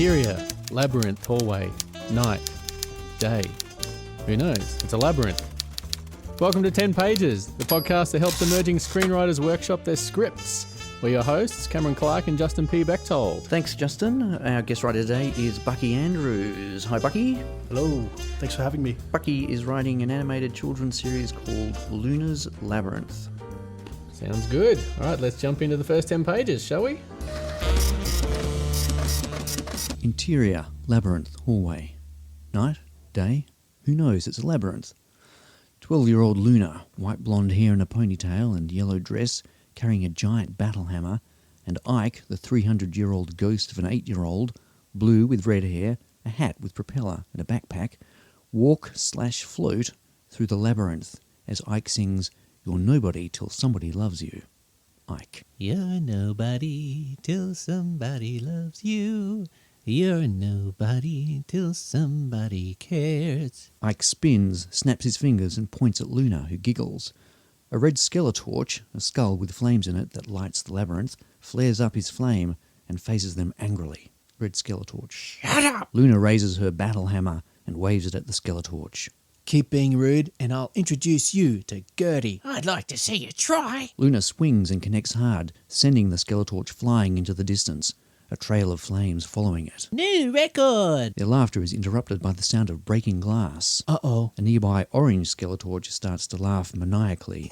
Interior, labyrinth, hallway, night, day. Who knows? It's a labyrinth. Welcome to 10 Pages, the podcast that helps emerging screenwriters workshop their scripts. We're your hosts, Cameron Clark and Justin P. Bechtold. Thanks, Justin. Our guest writer today is Bucky Andrews. Hi, Bucky. Hello. Thanks for having me. Bucky is writing an animated children's series called Luna's Labyrinth. Sounds good. All right, let's jump into the first 10 pages, shall we? Interior, labyrinth, hallway. Night, day, who knows, it's a labyrinth. 12-year-old Luna, white blonde hair in a ponytail and yellow dress, carrying a giant battle hammer, and Ike, the 300-year-old ghost of an 8-year-old, blue with red hair, a hat with propeller and a backpack, walk/float through the labyrinth as Ike sings, "You're nobody till somebody loves you." Ike. You're nobody till somebody loves you. You're nobody till somebody cares. Ike spins, snaps his fingers and points at Luna, who giggles. A red skeletorch, a skull with flames in it that lights the labyrinth, flares up his flame and faces them angrily. Red skeletorch. Shut up! Luna raises her battle hammer and waves it at the skeletorch. Keep being rude and I'll introduce you to Gertie. I'd like to see you try. Luna swings and connects hard, sending the skeletorch flying into the distance, a trail of flames following it. New record! Their laughter is interrupted by the sound of breaking glass. Uh-oh. A nearby orange skeletorch starts to laugh maniacally.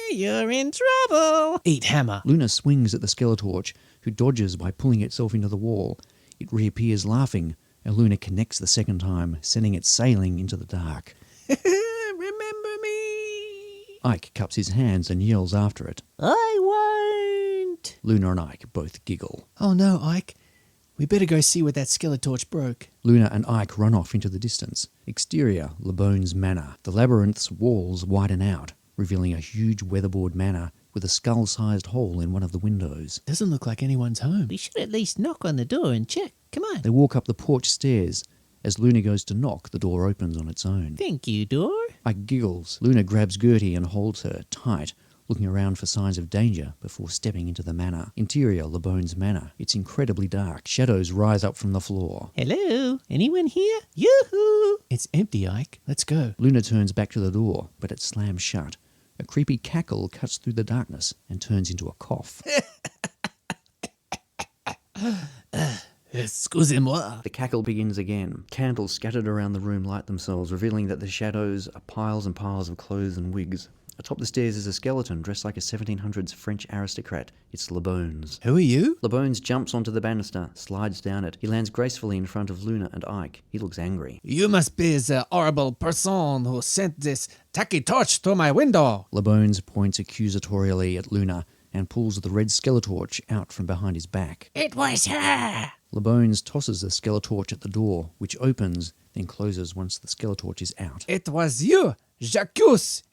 You're in trouble! Eat hammer. Luna swings at the skeletorch, who dodges by pulling itself into the wall. It reappears laughing, and Luna connects the second time, sending it sailing into the dark. Remember me! Ike cups his hands and yells after it. I won't! Luna and Ike both giggle. Oh no, Ike. We better go see what that skeletorch broke. Luna and Ike run off into the distance. Exterior, Labone's manor. The labyrinth's walls widen out, revealing a huge weatherboard manor with a skull-sized hole in one of the windows. Doesn't look like anyone's home. We should at least knock on the door and check. Come on. They walk up the porch stairs. As Luna goes to knock, the door opens on its own. Thank you, door. Ike giggles. Luna grabs Gertie and holds her tight, looking around for signs of danger before stepping into the manor. Interior, Labone's manor. It's incredibly dark. Shadows rise up from the floor. Hello? Anyone here? Yoo-hoo! It's empty, Ike. Let's go. Luna turns back to the door, but it slams shut. A creepy cackle cuts through the darkness and turns into a cough. Excusez-moi. The cackle begins again. Candles scattered around the room light themselves, revealing that the shadows are piles and piles of clothes and wigs. Atop the stairs is a skeleton dressed like a 1700s French aristocrat. It's Labones. Who are you? Labones jumps onto the banister, slides down it. He lands gracefully in front of Luna and Ike. He looks angry. You must be the horrible person who sent this tacky torch to my window. Labones points accusatorially at Luna and pulls the red skeletorch out from behind his back. It was her! Labones tosses the skeletorch at the door, which opens, then closes once the skeletorch is out. It was you, Jacques,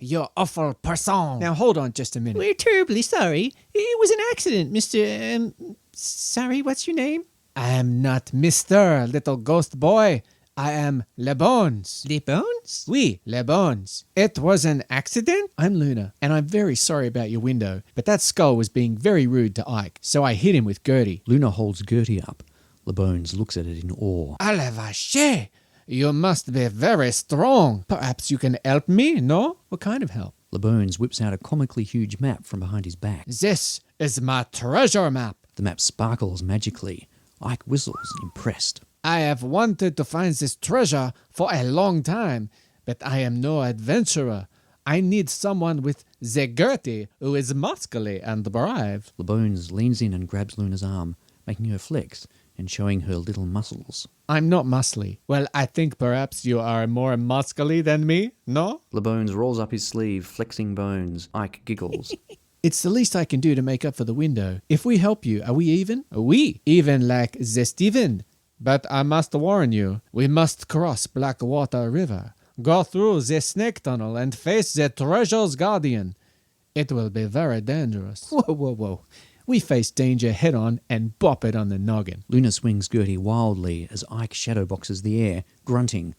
you awful person. Now hold on just a minute. We're terribly sorry. It was an accident, Mr. Sorry, what's your name? I am not Mr. Little Ghost Boy. I am Le Bones. Les Bones? Oui, Le Bones. It was an accident? I'm Luna, and I'm very sorry about your window, but that skull was being very rude to Ike, so I hit him with Gertie. Luna holds Gertie up. Labones looks at it in awe. A la vache! You must be very strong. Perhaps you can help me, no? What kind of help? Labones whips out a comically huge map from behind his back. This is my treasure map. The map sparkles magically. Ike whistles, impressed. I have wanted to find this treasure for a long time, but I am no adventurer. I need someone with the Gertie who is muscly and brave. Labones leans in and grabs Luna's arm, making her flex and showing her little muscles. I'm not muscly. Well, I think perhaps you are more muscly than me, no? Labones rolls up his sleeve, flexing bones. Ike giggles. It's the least I can do to make up for the window. If we help you, are we even? We, even like the Steven. But I must warn you, we must cross Blackwater River, go through the snake tunnel and face the treasure's guardian. It will be very dangerous. Whoa. We face danger head-on and bop it on the noggin. Luna swings Gertie wildly as Ike shadowboxes the air, grunting.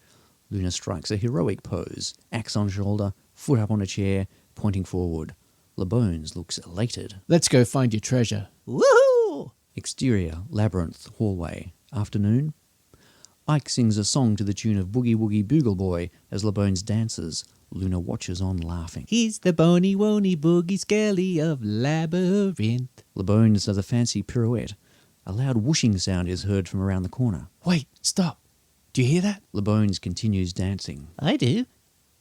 Luna strikes a heroic pose, axe on shoulder, foot up on a chair, pointing forward. Labones looks elated. Let's go find your treasure. Woohoo! Exterior, Labyrinth, hallway. Afternoon. Ike sings a song to the tune of Boogie Woogie Boogle Boy as LeBones dances. Luna watches on laughing. He's the bony wony boogie skelly of Labyrinth. LeBones does a fancy pirouette. A loud whooshing sound is heard from around the corner. Wait, stop. Do you hear that? LeBones continues dancing. I do.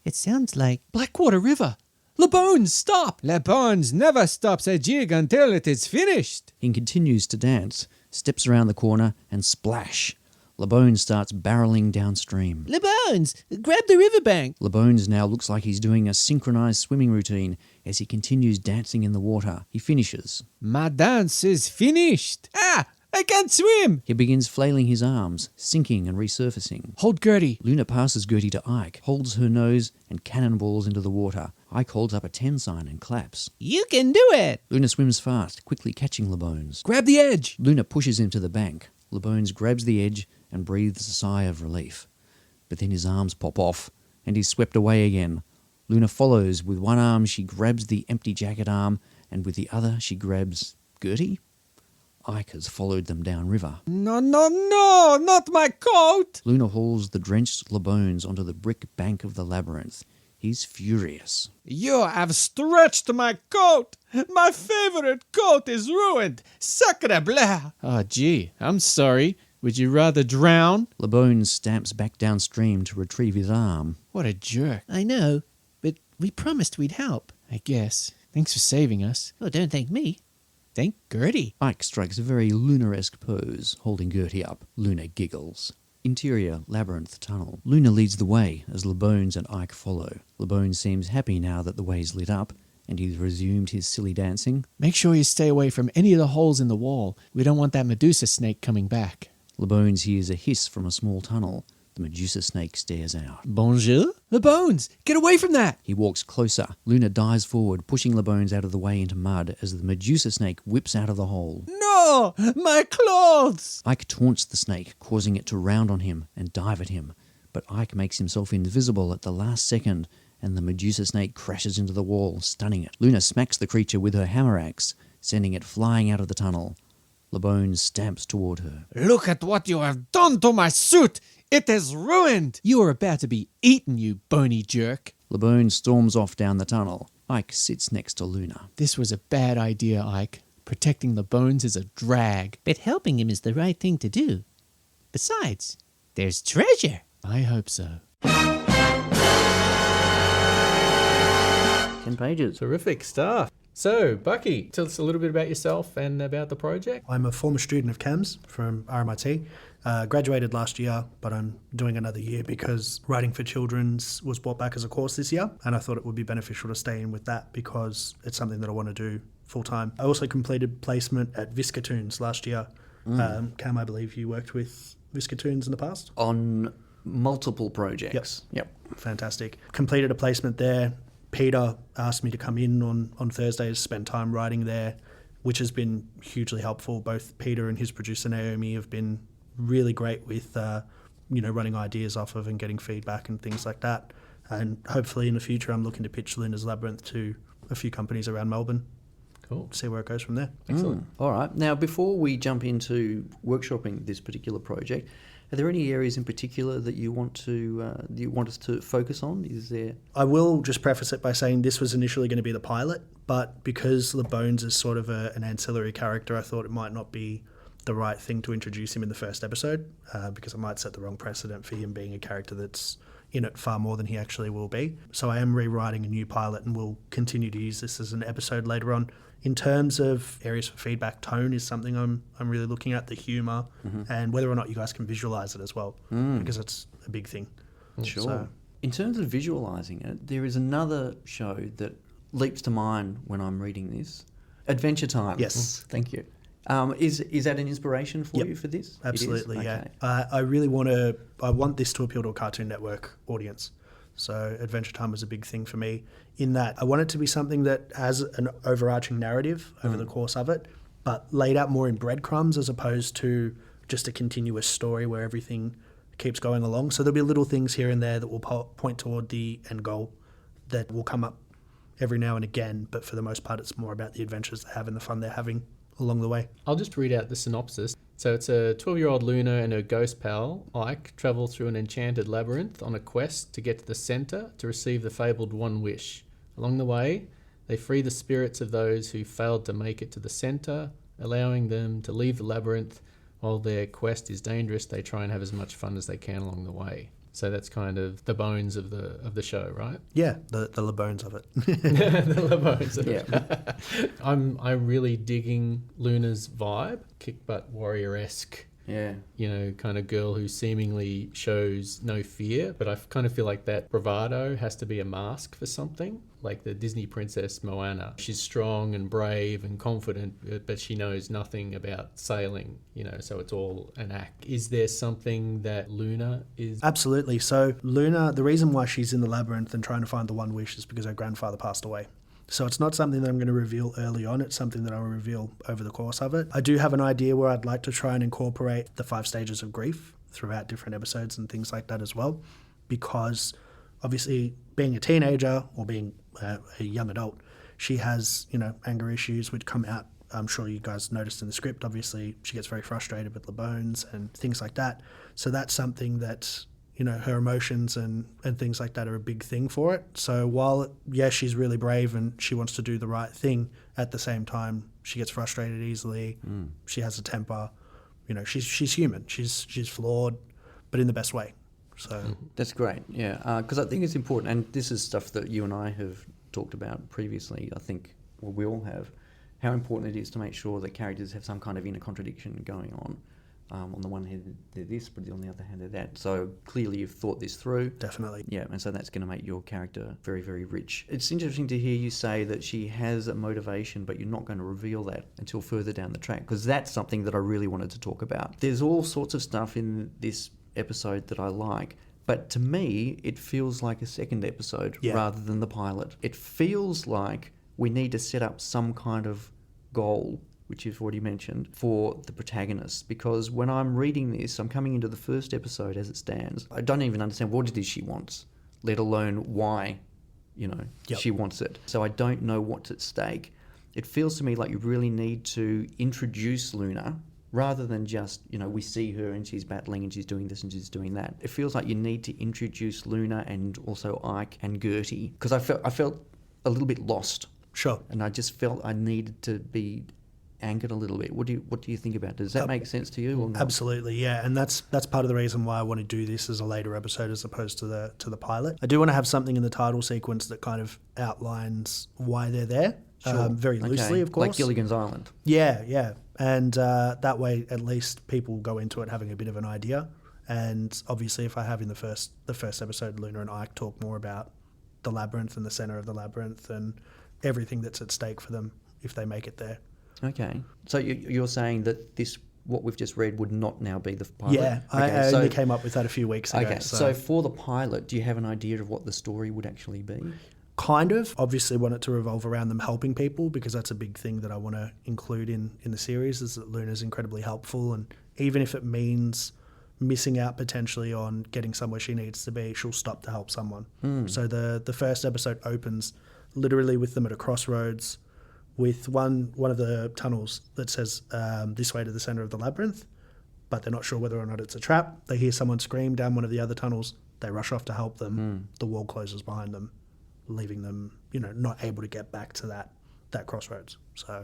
It sounds like... Blackwater River. LeBones, stop! LeBones never stops a jig until it is finished. He continues to dance, steps around the corner, and splash. LeBones starts barreling downstream. LeBones, grab the riverbank. LeBones now looks like he's doing a synchronized swimming routine as he continues dancing in the water. He finishes. My dance is finished. Ah, I can't swim. He begins flailing his arms, sinking and resurfacing. Hold Gertie. Luna passes Gertie to Ike, holds her nose, and cannonballs into the water. Ike holds up a 10 sign and claps. You can do it. Luna swims fast, quickly catching LeBones. Grab the edge. Luna pushes him to the bank. LeBones grabs the edge and breathes a sigh of relief. But then his arms pop off, and he's swept away again. Luna follows. With one arm she grabs the empty jacket arm, and with the other she grabs Gertie? Ike has followed them downriver. No, not my coat. Luna hauls the drenched LeBones onto the brick bank of the labyrinth. He's furious. You have stretched my coat. My favorite coat is ruined. Sacre bleu. Oh, gee, I'm sorry. Would you rather drown? LeBones stamps back downstream to retrieve his arm. What a jerk. I know, but we promised we'd help. I guess. Thanks for saving us. Oh, don't thank me. Thank Gertie. Ike strikes a very Luna-esque pose, holding Gertie up. Luna giggles. Interior, labyrinth tunnel. Luna leads the way as LeBones and Ike follow. LeBones seems happy now that the way's lit up, and he's resumed his silly dancing. Make sure you stay away from any of the holes in the wall. We don't want that Medusa snake coming back. LeBones hears a hiss from a small tunnel. The Medusa snake stares out. Bonjour? LeBones, get away from that! He walks closer. Luna dives forward, pushing LeBones out of the way into mud as the Medusa snake whips out of the hole. No! My clothes! Ike taunts the snake, causing it to round on him and dive at him. But Ike makes himself invisible at the last second, and the Medusa snake crashes into the wall, stunning it. Luna smacks the creature with her hammer axe, sending it flying out of the tunnel. LeBones stamps toward her. Look at what you have done to my suit! It is ruined! You are about to be eaten, you bony jerk. LeBones storms off down the tunnel. Ike sits next to Luna. This was a bad idea, Ike. Protecting LeBones is a drag. But helping him is the right thing to do. Besides, there's treasure. I hope so. 10 pages. Terrific stuff. So, Bucky, tell us a little bit about yourself and about the project. I'm a former student of CAMS from RMIT. Graduated last year, but I'm doing another year because writing for children's was brought back as a course this year, and I thought it would be beneficial to stay in with that because it's something that I want to do full time. I also completed placement at Viscatoons last year. Cam, I believe you worked with Viscatoons in the past? On multiple projects. Yep. Fantastic. Completed a placement there. Peter asked me to come in on Thursdays, spend time writing there, which has been hugely helpful. Both Peter and his producer Naomi have been really great with running ideas off of and getting feedback and things like that. And hopefully in the future I'm looking to pitch Luna's Labyrinth to a few companies around Melbourne. Cool. See where it goes from there. Excellent. All right. Now, before we jump into workshopping this particular project, are there any areas in particular that you want us to focus on? Is there? I will just preface it by saying this was initially going to be the pilot, but because LeBones is sort of an ancillary character, I thought it might not be the right thing to introduce him in the first episode because it might set the wrong precedent for him being a character that's in it far more than he actually will be. So I am rewriting a new pilot and we'll continue to use this as an episode later on. In terms of areas for feedback, tone is something I'm really looking at, the humour, and whether or not you guys can visualise it as well, because it's a big thing. Sure. So, in terms of visualising it, there is another show that leaps to mind when I'm reading this. Adventure Time. Yes. Thank you. Is that an inspiration for you for this? Absolutely, It is? yeah. Okay. I want this to appeal to a Cartoon Network audience. So Adventure Time was a big thing for me in that I want it to be something that has an overarching narrative over the course of it, but laid out more in breadcrumbs as opposed to just a continuous story where everything keeps going along. So there'll be little things here and there that will point toward the end goal that will come up every now and again, but for the most part it's more about the adventures they have and the fun they're having along the way. I'll just read out the synopsis. So it's a 12-year-old Luna and her ghost pal, Ike, travel through an enchanted labyrinth on a quest to get to the centre to receive the fabled One Wish. Along the way, they free the spirits of those who failed to make it to the centre, allowing them to leave the labyrinth. While their quest is dangerous, they try and have as much fun as they can along the way. So that's kind of the bones of the show, right? Yeah, the bones of it. The bones of Yeah. it. I'm really digging Luna's vibe, kick butt warrior-esque. Yeah. You know, kind of girl who seemingly shows no fear, but I kind of feel like that bravado has to be a mask for something, like the Disney princess Moana. She's strong and brave and confident, but she knows nothing about sailing, you know, so it's all an act. Is there something that Luna is? Absolutely. So Luna, the reason why she's in the labyrinth and trying to find the One Wish is because her grandfather passed away. So it's not something that I'm going to reveal early on. It's something that I'll reveal over the course of it. I do have an idea where I'd like to try and incorporate the 5 stages of grief throughout different episodes and things like that as well, because obviously being a teenager or being a young adult, she has, you know, anger issues which come out. I'm sure you guys noticed in the script. Obviously, she gets very frustrated with the bones and things like that. So that's something that, you know, her emotions and things like that are a big thing for it. So while, yes, she's really brave and she wants to do the right thing, at the same time, she gets frustrated easily. She has a temper. You know, she's human. She's flawed, but in the best way. So That's great, yeah. Because I think it's important, and this is stuff that you and I have talked about previously. I think, well, we all have, how important it is to make sure that characters have some kind of inner contradiction going on. On the one hand, they're this, but on the other hand, they're that. So clearly you've thought this through. definitely. Yeah, and so that's going to make your character very, very rich. It's interesting to hear you say that she has a motivation, but you're not going to reveal that until further down the track, because that's something that I really wanted to talk about. There's all sorts of stuff in this episode that I like, but to me, it feels like a second episode rather than the pilot. It feels like we need to set up some kind of goal, which you've already mentioned, for the protagonist. Because when I'm reading this, I'm coming into the first episode as it stands. I don't even understand what it is she wants, let alone why, you know, she wants it. So I don't know what's at stake. It feels to me like you really need to introduce Luna rather than just, you know, we see her and she's battling and she's doing this and she's doing that. It feels like you need to introduce Luna and also Ike and Gertie, because I felt a little bit lost. Sure. And I just felt I needed to be anchored a little bit. What do you think about it? Does that make sense to you or not? Absolutely, yeah, and that's part of the reason why I want to do this as a later episode as opposed to the pilot. I do want to have something in the title sequence that kind of outlines why they're there, very loosely, of course. Like Gilligan's Island. Yeah, and that way at least people go into it having a bit of an idea. And obviously, if I have in the first episode, Luna and Ike talk more about the labyrinth and the center of the labyrinth and everything that's at stake for them if they make it there. Okay. So you're saying that this, what we've just read, would not now be the pilot? Yeah, okay, I only came up with that a few weeks ago. Okay, so for the pilot, do you have an idea of what the story would actually be? Kind of. Obviously want it to revolve around them helping people, because that's a big thing that I want to include in the series, is that Luna's incredibly helpful, and even if it means missing out potentially on getting somewhere she needs to be, she'll stop to help someone. So the first episode opens literally with them at a crossroads with one of the tunnels that says this way to the center of the labyrinth, but they're not sure whether or not it's a trap. They hear someone scream down one of the other tunnels. They rush off to help them. The wall closes behind them, leaving them, you know, not able to get back to that crossroads.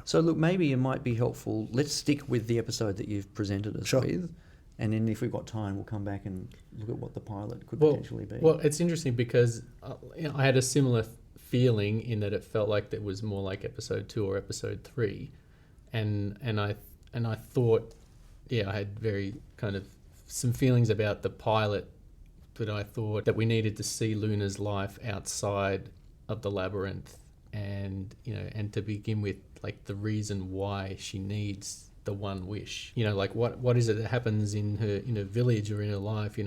So look, maybe it might be helpful. Let's stick with the episode that you've presented us with, and then if we've got time, we'll come back and look at what the pilot could potentially be. Well, it's interesting because I had a similar feeling in that it felt like it was more like episode 2 or episode 3, and I thought, I had very kind of some feelings about the pilot, but I thought that we needed to see Luna's life outside of the labyrinth, and and to begin with, like the reason why she needs the one wish, like what is it that happens in her village or in her life,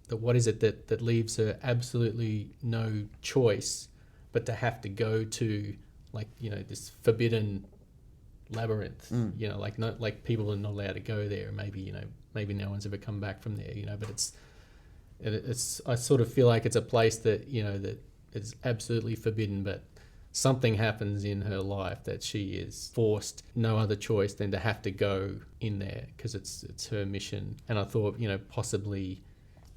what is it that leaves her absolutely no choice but to have to go to this forbidden labyrinth, like people are not allowed to go there, maybe no one's ever come back from there, but it's I sort of feel like it's a place that that is absolutely forbidden, but something happens in her life that she is forced, no other choice than to have to go in there because it's her mission. And I thought, possibly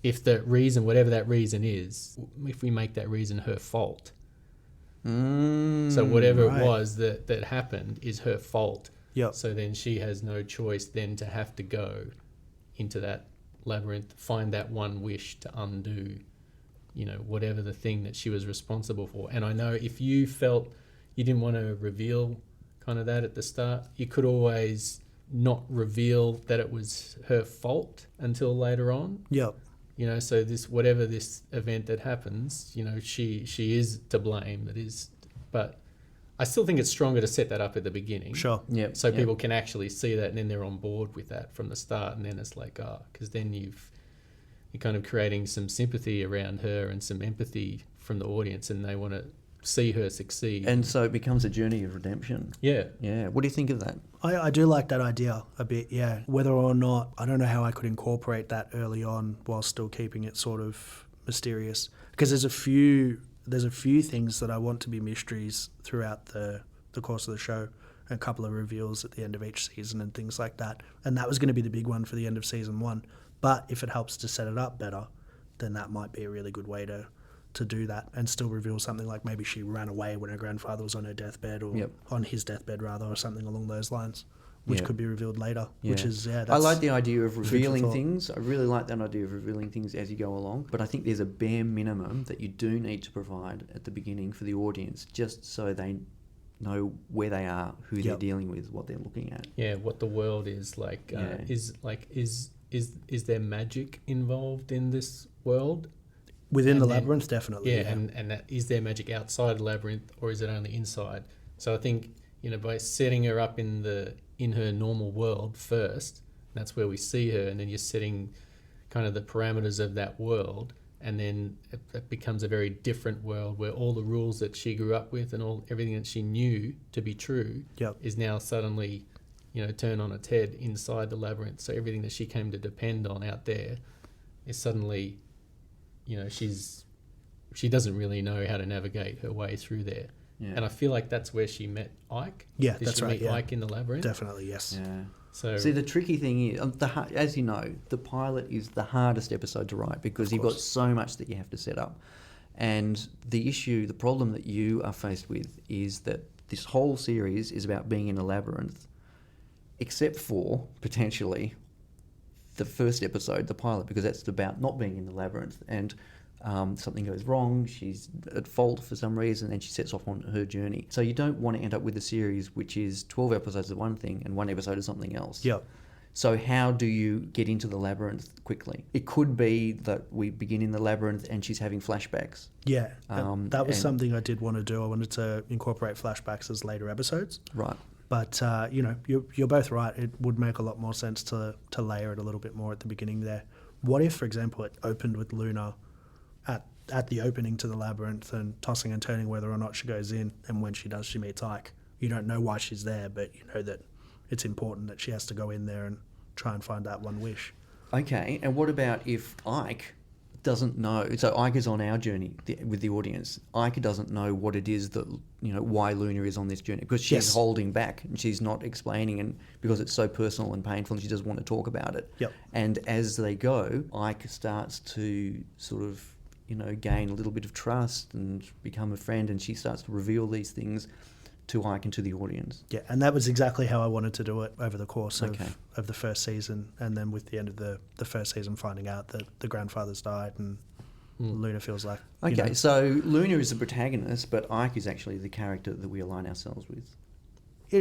if the reason, whatever that reason is, if we make that reason her fault. So whatever right. it was that happened is her fault. Yep. So then she has no choice then to have to go into that labyrinth, find that one wish to undo, whatever the thing that she was responsible for. And I know if you felt you didn't want to reveal kind of that at the start, you could always not reveal that it was her fault until later on. Yep. So whatever this event that happens, she is to blame. But I still think it's stronger to set that up at the beginning. Sure. Yep. So people can actually see that, and then they're on board with that from the start, and then it's like, because then you're kind of creating some sympathy around her and some empathy from the audience, and they want to see her succeed. And so it becomes a journey of redemption. Yeah. Yeah. What do you think of that? I do like that idea a bit, yeah. Whether or not, I don't know how I could incorporate that early on while still keeping it sort of mysterious. Because there's a few things that I want to be mysteries throughout the course of the show. A couple of reveals at the end of each season and things like that. And that was going to be the big one for the end of season 1. But if it helps to set it up better, then that might be a really good way to do that and still reveal something like maybe she ran away when her grandfather was on her deathbed or on his deathbed rather, or something along those lines, which could be revealed later, which is, that's I like the idea of revealing thought. things. I really like that idea of revealing things as you go along. But I think there's a bare minimum that you do need to provide at the beginning for the audience, just so they know where they are, who they're dealing with, what they're looking at. Yeah, what the world is like. Is there magic involved in this world? Within the labyrinth, definitely. Yeah, and that, is there magic outside the labyrinth, or is it only inside? So I think, by setting her up in her normal world first, that's where we see her, and then you're setting kind of the parameters of that world, and then it becomes a very different world where all the rules that she grew up with and everything that she knew to be true is now suddenly, turned on its head inside the labyrinth. So everything that she came to depend on out there is suddenly, she doesn't really know how to navigate her way through there. Yeah. And I feel like that's where she met Ike. Yeah, Did that's she right. meet Ike in the labyrinth? Definitely, yes. Yeah. So see, the tricky thing is, as you know, the pilot is the hardest episode to write because you've got so much that you have to set up. And the problem that you are faced with is that this whole series is about being in a labyrinth, except for, potentially, the first episode, the pilot, because that's about not being in the labyrinth. And something goes wrong, she's at fault for some reason, and she sets off on her journey. So you don't want to end up with a series which is 12 episodes of one thing and one episode of something else. Yep. So how do you get into the labyrinth quickly? It could be that we begin in the labyrinth and she's having flashbacks. Yeah, that was something I did want to do. I wanted to incorporate flashbacks as later episodes. Right. But, you're both right. It would make a lot more sense to layer it a little bit more at the beginning there. What if, for example, it opened with Luna at the opening to the labyrinth and tossing and turning whether or not she goes in, and when she does, she meets Ike. You don't know why she's there, but you know that it's important that she has to go in there and try and find that one wish. Okay, and what about if Ike doesn't know? So Ike is on our journey with the audience. Ike doesn't know what it is that, why Luna is on this journey, because she's holding back and she's not explaining, and because it's so personal and painful and she doesn't want to talk about it. Yep. And as they go, Ike starts to sort of, gain a little bit of trust and become a friend, and she starts to reveal these things to Ike and to the audience. Yeah, and that was exactly how I wanted to do it over the course of the first season, and then with the end of the first season finding out that the grandfather's died and Luna feels like... Okay, so Luna is the protagonist, but Ike is actually the character that we align ourselves with.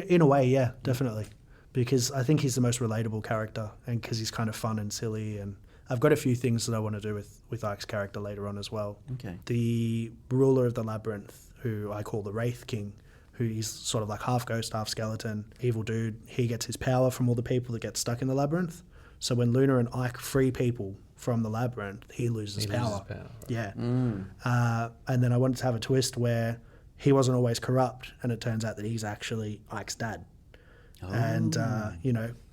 In a way, yeah, definitely. Because I think he's the most relatable character, and because he's kind of fun and silly, and I've got a few things that I want to do with Ike's character later on as well. Okay. The ruler of the labyrinth, who I call the Wraith King, who is sort of like half ghost, half skeleton, evil dude. He gets his power from all the people that get stuck in the labyrinth. So when Luna and Ike free people from the labyrinth, he loses power. Right. Yeah. And then I wanted to have a twist where he wasn't always corrupt, and it turns out that he's actually Ike's dad. Oh. And,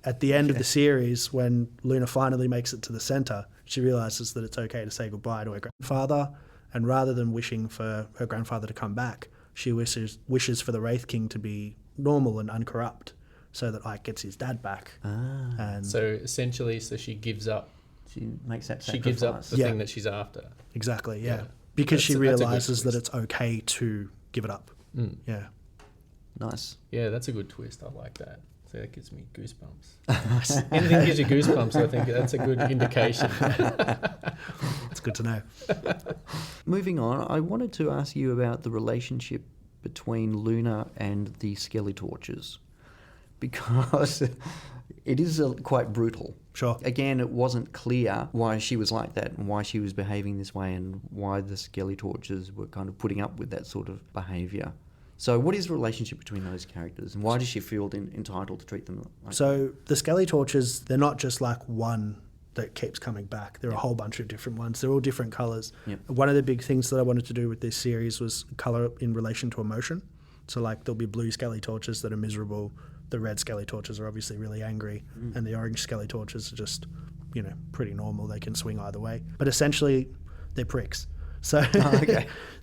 at the end of the series, when Luna finally makes it to the centre, she realises that it's okay to say goodbye to her grandfather. And rather than wishing for her grandfather to come back, she wishes for the Wraith King to be normal and uncorrupt, so that Ike gets his dad back. And So essentially, she gives up. She makes that sacrifice. She gives up the Yeah. thing that she's after. exactly, Yeah. because she That's a good realizes that twist. it's okay to give it up. Mm. Yeah, Nice. Yeah, that's a good twist. I like that. So that gives me goosebumps. Anything gives you goosebumps, I think that's a good indication. it's good to know. Moving on, I wanted to ask you about the relationship between Luna and the Skeletorches, because it is quite brutal. Sure. Again, it wasn't clear why she was like that and why she was behaving this way and why the Skeletorches were kind of putting up with that sort of behaviour. So what is the relationship between those characters and why does she feel entitled to treat them like that? So the Skeletorches, they're not just like one that keeps coming back. There are a whole bunch of different ones. They're all different colours. Yep. One of the big things that I wanted to do with this series was colour in relation to emotion. So like there'll be blue Skeletorches that are miserable. The red Skeletorches are obviously really angry. And the orange Skeletorches are just, pretty normal. They can swing either way. But essentially, they're pricks. So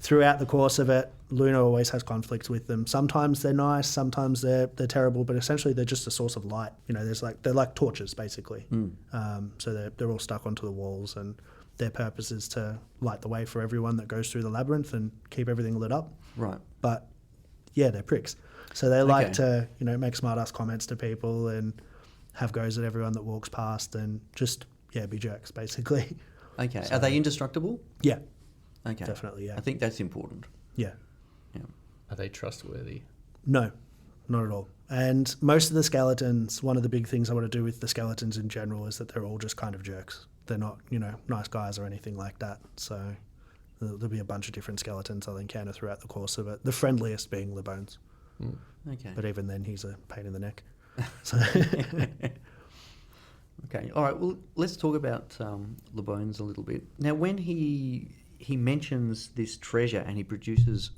throughout the course of it, Luna always has conflicts with them. Sometimes they're nice, sometimes they're terrible, but essentially they're just a source of light. They're like torches basically. So they're all stuck onto the walls, and their purpose is to light the way for everyone that goes through the labyrinth and keep everything lit up. Right. But yeah, they're pricks. So they like to make smart ass comments to people and have goes at everyone that walks past and just be jerks basically. Okay. Are they indestructible? Yeah. Okay. Definitely, yeah. I think that's important. Yeah. Yeah. Are they trustworthy? No, not at all. And most of the skeletons, one of the big things I want to do with the skeletons in general is that they're all just kind of jerks. They're not, nice guys or anything like that. So there'll be a bunch of different skeletons I'll encounter throughout the course of it. The friendliest being Labones. Okay. But even then, he's a pain in the neck. So Okay. All right. Well, let's talk about Labones a little bit. Now, when he mentions this treasure and he produces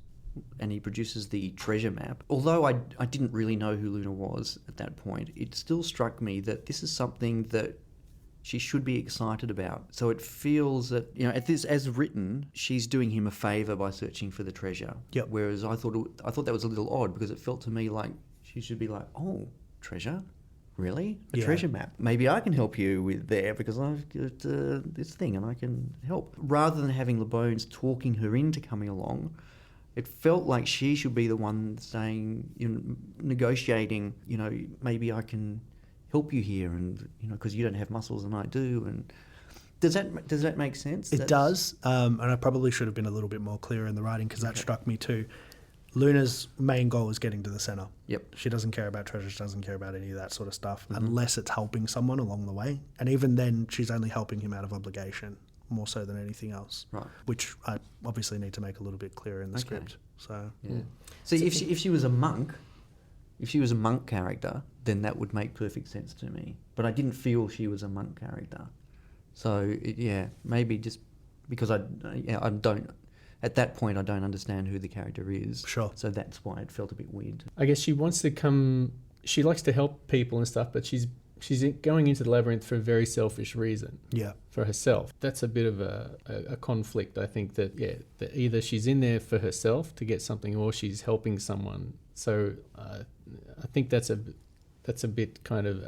the treasure map, although I didn't really know who Luna was at that point, it still struck me that this is something that she should be excited about. So it feels that, as written, she's doing him a favour by searching for the treasure. Yep. Whereas I thought that was a little odd because it felt to me like she should be like, oh, treasure? Really? A treasure map? Maybe I can help you with there because I've got this thing and I can help. Rather than having Labones talking her into coming along, it felt like she should be the one saying, negotiating, maybe I can help you here and, because you don't have muscles and I do. And does that make sense? it does. And I probably should have been a little bit more clear in the writing because that struck me too. Luna's main goal is getting to the center. Yep. She doesn't care about treasure. She doesn't care about any of that sort of stuff unless it's helping someone along the way. And even then, she's only helping him out of obligation more so than anything else. Right. Which I obviously need to make a little bit clearer in the script. So Yeah. See, if she was a monk, character, then that would make perfect sense to me. But I didn't feel she was a monk character. So maybe just because I don't. At that point, I don't understand who the character is. Sure. So that's why it felt a bit weird. I guess she wants to come. She likes to help people and stuff, but she's going into the labyrinth for a very selfish reason. yeah, For herself. That's a bit of a conflict. I think that either she's in there for herself to get something, or she's helping someone. So I think that's a bit kind of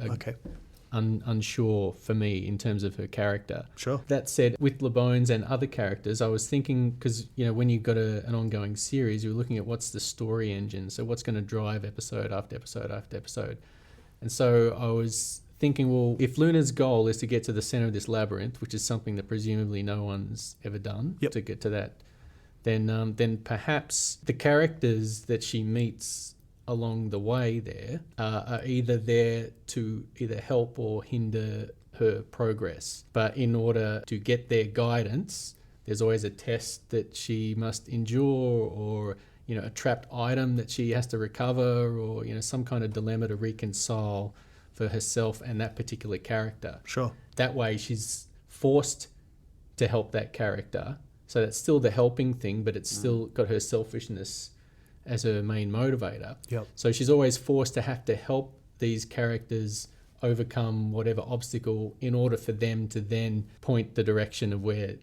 unsure for me in terms of her character. sure. That said, with Labones and other characters, I was thinking, because when you've got an ongoing series, you're looking at what's the story engine, so what's going to drive episode after episode after episode. And so I was thinking, well, if Luna's goal is to get to the center of this labyrinth, which is something that presumably no one's ever done to get to that, then perhaps the characters that she meets along the way there are either there to either help or hinder her progress. But in order to get their guidance, there's always a test that she must endure, or a trapped item that she has to recover, or some kind of dilemma to reconcile for herself and that particular character. Sure. That way she's forced to help that character. So that's still the helping thing, but it's still got her selfishness as her main motivator. Yep. So she's always forced to have to help these characters overcome whatever obstacle in order for them to then point the direction of where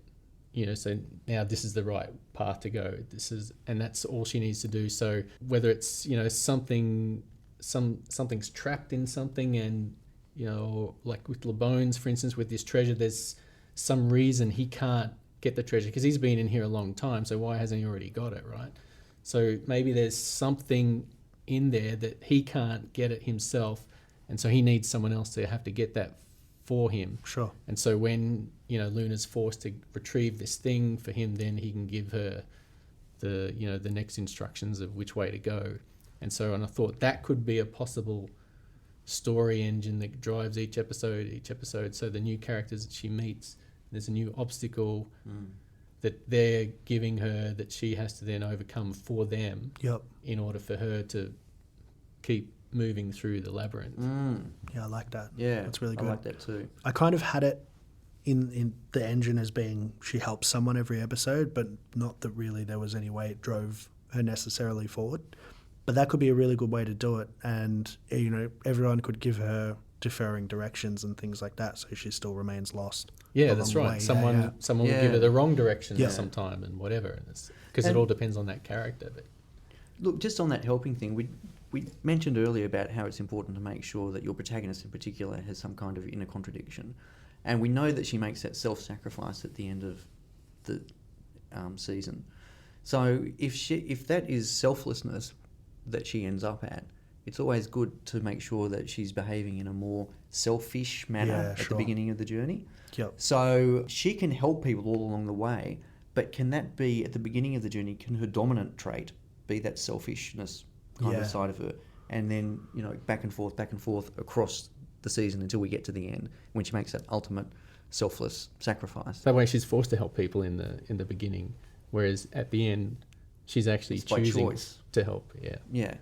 so now this is the right path to go. And that's all she needs to do. So whether it's, something's trapped in something, and, like with LeBones, for instance, with this treasure, there's some reason he can't get the treasure because he's been in here a long time. So why hasn't he already got it, right? So maybe there's something in there that he can't get it himself. And so he needs someone else to have to get that for him. Sure. And so when, Luna's forced to retrieve this thing for him, then he can give her the next instructions of which way to go. And I thought that could be a possible story engine that drives each episode. So the new characters that she meets, there's a new obstacle that they're giving her that she has to then overcome for them. Yep. In order for her to keep moving through the labyrinth. Yeah, I like that. Yeah, that's really good. I like that too. I kind of had it in the engine as being she helps someone every episode, but not that really there was any way it drove her necessarily forward. But that could be a really good way to do it, and everyone could give her differing directions and things like that, so she still remains lost. Yeah, that's right. Someone will give her the wrong direction sometime and whatever, because it all depends on that character. But look, just on that helping thing, we mentioned earlier about how it's important to make sure that your protagonist in particular has some kind of inner contradiction. And we know that she makes that self-sacrifice at the end of the season. So if that is selflessness that she ends up at, it's always good to make sure that she's behaving in a more selfish manner at the beginning of the journey. Yep. So she can help people all along the way, but can that be, at the beginning of the journey, can her dominant trait be that selfishness kind of side of her? And then, back and forth across the season until we get to the end, when she makes that ultimate selfless sacrifice. That way she's forced to help people in the beginning, whereas at the end she's actually choosing to help. Yeah.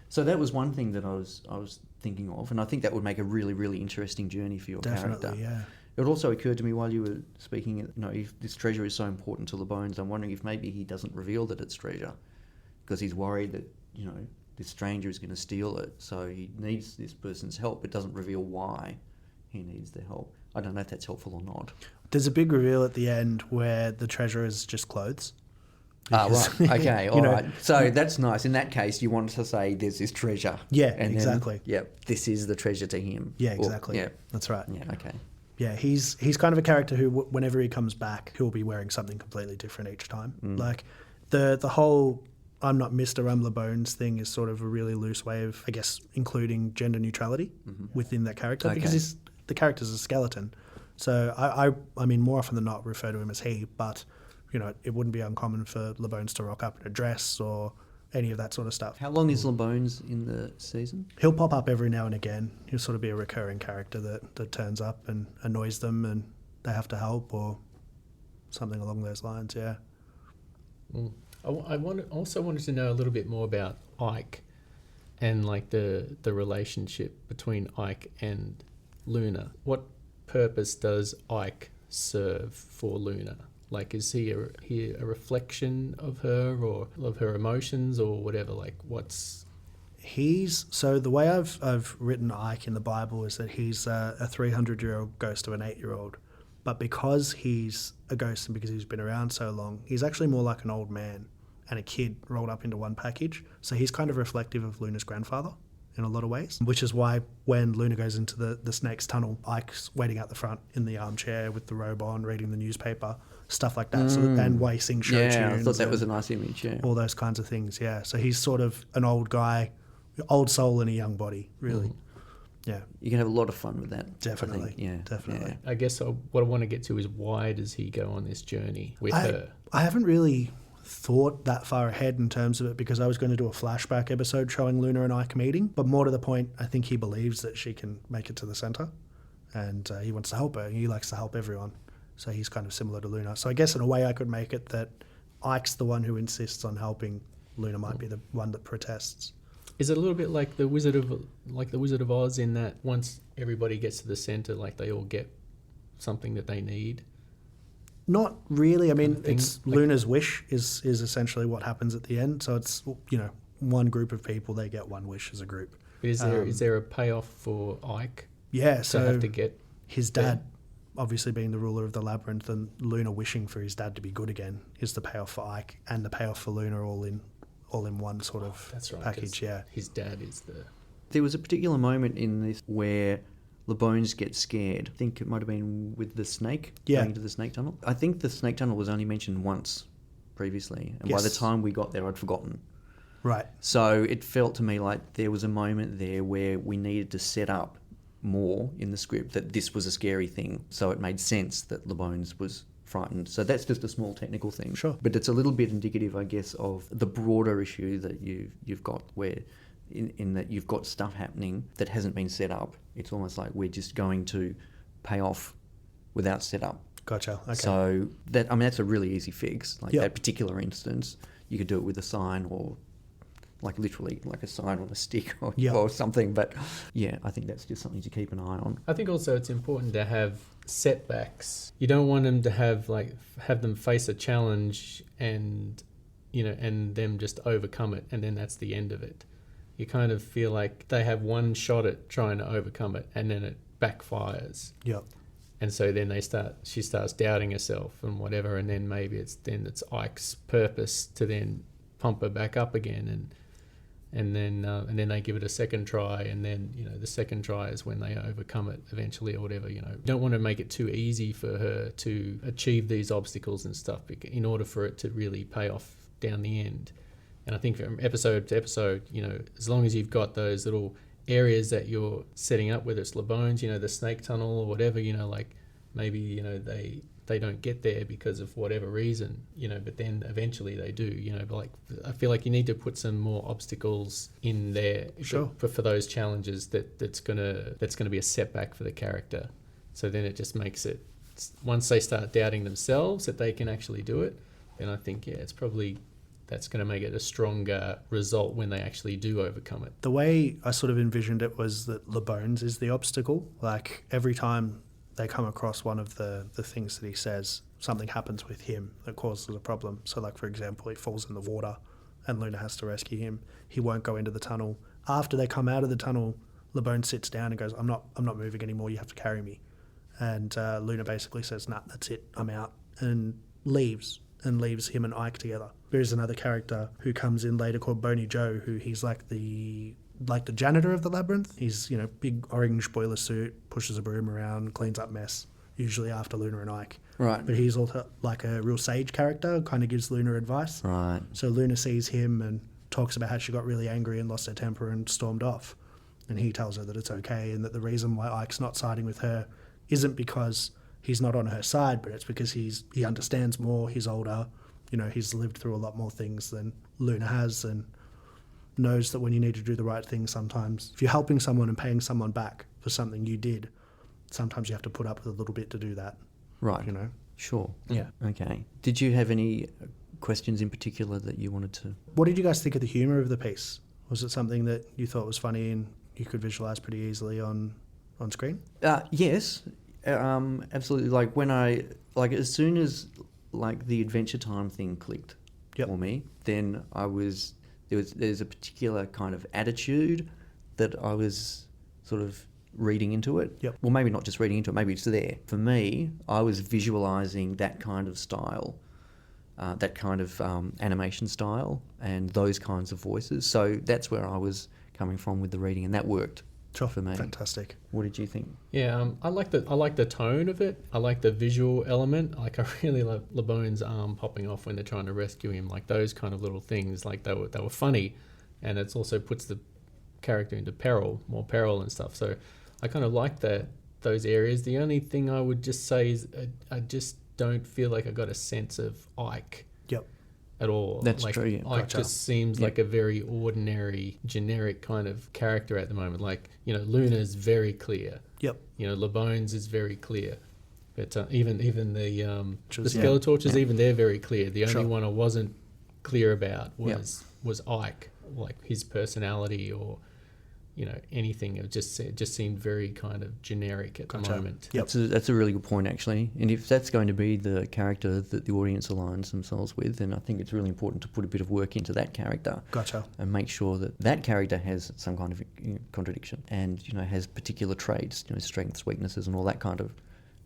So that was one thing that I was thinking of, and I think that would make a really, really interesting journey for your character. Yeah. It also occurred to me while you were speaking, if this treasure is so important to LeBones, I'm wondering if maybe he doesn't reveal that it's treasure because he's worried that, this stranger is going to steal it, so he needs this person's help, but doesn't reveal why he needs their help. I don't know if that's helpful or not. There's a big reveal at the end where the treasure is just clothes. Right. Okay. All right. So that's nice. In that case, you want to say there's this treasure. Yeah, and exactly. This is the treasure to him. Yeah, exactly. That's right. Yeah. Okay. Yeah, he's kind of a character who, whenever he comes back, he'll be wearing something completely different each time. Like the whole I'm not Mr. LeBones thing is sort of a really loose way of, I guess, including gender neutrality within that character because the character's a skeleton. So I mean, more often than not, refer to him as he, but it wouldn't be uncommon for LeBones to rock up in a dress or any of that sort of stuff. How long is LeBones in the season? He'll pop up every now and again. He'll sort of be a recurring character that turns up and annoys them and they have to help or something along those lines, yeah. I also wanted to know a little bit more about Ike and like the relationship between Ike and Luna. What purpose does Ike serve for Luna? Like, is he a reflection of her or of her emotions or whatever? Like, so the way I've written Ike in the Bible is that he's a 300-year-old ghost of an 8-year-old. But because he's a ghost and because he's been around so long, he's actually more like an old man and a kid rolled up into one package. So he's kind of reflective of Luna's grandfather in a lot of ways, which is why when Luna goes into the snake's tunnel, Ike's waiting out the front in the armchair with the robe on, reading the newspaper, stuff like that, and while he sings show tunes. Yeah, I thought that was a nice image, yeah. All those kinds of things, yeah. So he's sort of an old guy, old soul in a young body, really. Yeah. You can have a lot of fun with that. Definitely. Yeah, definitely. I guess what I want to get to is why does he go on this journey with her? I haven't really thought that far ahead in terms of it because I was going to do a flashback episode showing Luna and Ike meeting, but more to the point, I think he believes that she can make it to the centre and he wants to help her. He likes to help everyone. So he's kind of similar to Luna. So I guess in a way I could make it that Ike's the one who insists on helping. Luna might be the one that protests. Is it a little bit like the Wizard of Oz in that once everybody gets to the centre, like they all get something that they need? Not really. I mean, it's Luna's wish is essentially what happens at the end. So it's, one group of people, they get one wish as a group. But is there a payoff for Ike? Yeah, to so have to get his dad obviously being the ruler of the Labyrinth and Luna wishing for his dad to be good again is the payoff for Ike and the payoff for Luna all in one sort of That's right, 'cause package. Yeah, his dad is the... There was a particular moment in this where LeBones gets scared. I think it might have been with the snake, Yeah. going into the snake tunnel. I think the snake tunnel was only mentioned once previously, and by the Yes. time we got there, I'd forgotten. right. So it felt to me like there was a moment there where we needed to set up more in the script that this was a scary thing. So it made sense that LeBones was frightened. So that's just a small technical thing. Sure. But it's a little bit indicative, I guess, of the broader issue that you've got where in that you've got stuff happening that hasn't been set up. It's almost like we're just going to pay off without setup. Gotcha. Okay. So that's a really easy fix. Like Yep. that particular instance, you could do it with a sign or like literally like a sign on a stick or, Yep. or something. But yeah, I think that's just something to keep an eye on. I think also it's important to have setbacks. You don't want them to have them face a challenge and and them just overcome it, and then that's the end of it. You kind of feel like they have one shot at trying to overcome it, and then it backfires. Yep. And so then she starts doubting herself and whatever, and then maybe it's Ike's purpose to then pump her back up again, and then they give it a second try, and then the second try is when they overcome it eventually or whatever. You don't want to make it too easy for her to achieve these obstacles and stuff in order for it to really pay off down the end. And I think from episode to episode, as long as you've got those little areas that you're setting up, whether it's LeBones, the snake tunnel or whatever, like maybe, they don't get there because of whatever reason, but then eventually they do, but like, I feel like you need to put some more obstacles in there Sure. for those challenges that's gonna be a setback for the character. So then it just makes it, once they start doubting themselves that they can actually do it, then I think, it's probably, that's going to make it a stronger result when they actually do overcome it. The way I sort of envisioned it was that LeBones is the obstacle. Like every time they come across one of the things that he says, something happens with him that causes a problem. So like, for example, he falls in the water and Luna has to rescue him. He won't go into the tunnel. After they come out of the tunnel, LeBones sits down and goes, I'm not moving anymore. You have to carry me. And Luna basically says, nah, that's it. I'm out, and leaves him and Ike together. There's another character who comes in later called Boney Joe, who he's like the janitor of the Labyrinth. He's, big orange boiler suit, pushes a broom around, cleans up mess, usually after Luna and Ike. Right. But he's also like a real sage character, kind of gives Luna advice. Right. So Luna sees him and talks about how she got really angry and lost her temper and stormed off. And he tells her that it's okay and that the reason why Ike's not siding with her isn't because he's not on her side, but it's because he understands more, he's older, he's lived through a lot more things than Luna has, and knows that when you need to do the right thing sometimes, if you're helping someone and paying someone back for something you did, sometimes you have to put up with a little bit to do that. Right. Sure. Yeah. Okay. Did you have any questions in particular that you wanted to... What did you guys think of the humour of the piece? Was it something that you thought was funny and you could visualise pretty easily on screen? Yes. Absolutely. Like as soon as the Adventure Time thing clicked for me, then there's a particular kind of attitude that I was sort of reading into it. Yep. Well, maybe not just reading into it, maybe it's there. For me, I was visualising that kind of style, that kind of animation style and those kinds of voices. So that's where I was coming from with the reading, and that worked. Sure. For me. Fantastic. What did you think? Yeah, I like the tone of it. I like the visual element. Like I really love LeBone's arm popping off when they're trying to rescue him. Like those kind of little things. Like they were funny, and it also puts the character into more peril and stuff. So I kind of like those areas. The only thing I would just say is I just don't feel like I got a sense of Ike. Yep. At all. That's like, true, yeah. Ike Gotcha. just seems like a very ordinary, generic kind of character at the moment. Like, Luna's very clear. Yep. LeBones is very clear. But even the Just- Skeletorches, even they're very clear. The only Sure. one I wasn't clear about was Ike, like his personality or anything. It just seemed very kind of generic at Gotcha. the moment. Yep. That's a really good point, actually. And if that's going to be the character that the audience aligns themselves with, then I think it's really important to put a bit of work into that character. Gotcha. And make sure that that character has some kind of contradiction and, has particular traits, strengths, weaknesses and all that kind of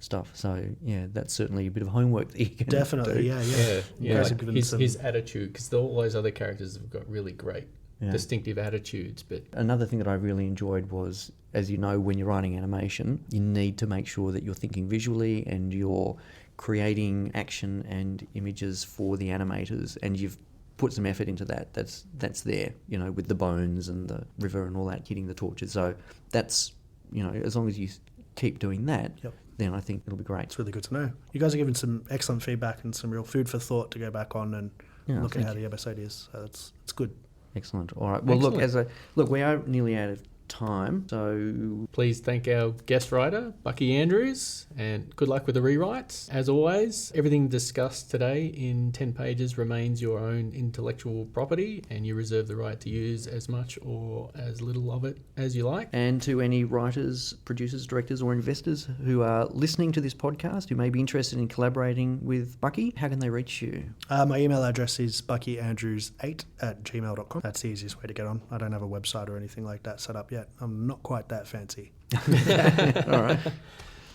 stuff. So yeah, that's certainly a bit of homework that you can Definitely, do. yeah. Yeah, You guys have given his attitude, because all those other characters have got really great distinctive attitudes. But Another thing that I really enjoyed was, as you know, when you're writing animation, you need to make sure that you're thinking visually and you're creating action and images for the animators, and you've put some effort into that. That's there, you know, with the bones and the river and all that, hitting the torches. So that's, you know, as long as you keep doing that, then I think it'll be great. It's really good to know. You guys are giving some excellent feedback and some real food for thought to go back on and look at how the episode is. So it's good. Excellent. All right. Well, Excellent. look, we are nearly out of time, so please thank our guest writer, Bucky Andrews, and good luck with the rewrites. As always, everything discussed today in 10 pages remains your own intellectual property, and you reserve the right to use as much or as little of it as you like. And to any writers, producers, directors, or investors who are listening to this podcast who may be interested in collaborating with Bucky, how can they reach you? My email address is buckyandrews8@gmail.com. That's the easiest way to get on. I don't have a website or anything like that set up yet. I'm not quite that fancy. All right.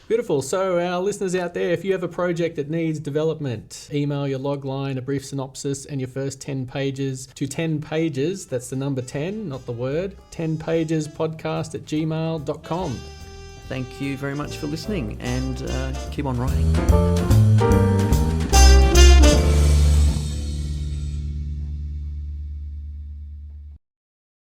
Beautiful. So our listeners out there, if you have a project that needs development, email your log line, a brief synopsis, and your first 10 pages to 10 pages. That's the number 10, not the word. 10 pages podcast@gmail.com. Thank you very much for listening, and keep on writing.